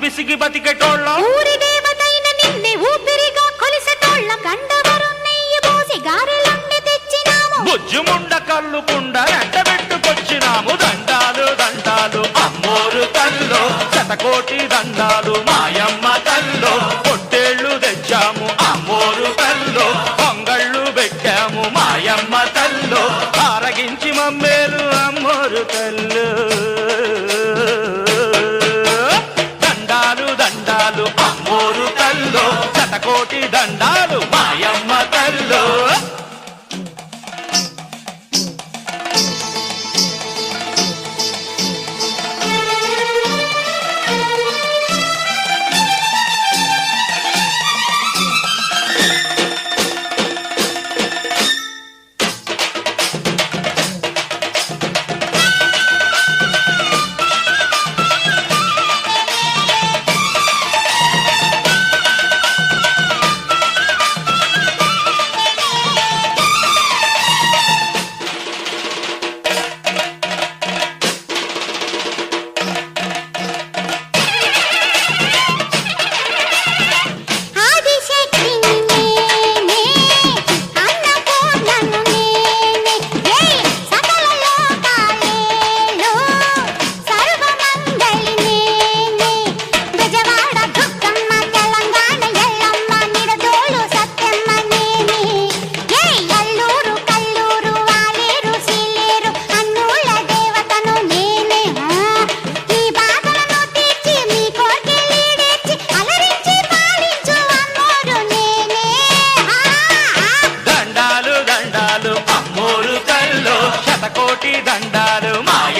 బిసిగి బతికెటోళ్ళం ఊరి దేవతైన నిన్నే ఊపిరిగా కొలిసెటోళ్ళం గండవరం నెయ్యి పోసి గారెలన్నీ తెచ్చినాము బుజ్జుముండ కళ్ళు కుండ ఎండబెట్టుకొచ్చినాము దండాలు దండాలు అమ్మోరు తల్లో శతకోటి దండాలు మాయమ్మ తల్లో పొట్టేళ్లు తెచ్చాము అమ్మోరు తల్లో పొంగళ్ళు పెట్టాము మాయమ్మ తల్లో ఆరగించి మమ్మేలు అమ్మోరు తల్లు దండాలు దండాలు అమ్మోరు తల్లో శతకోటి దండాలు మాయమ్మ తల్లో కోటి దండాలు మాయ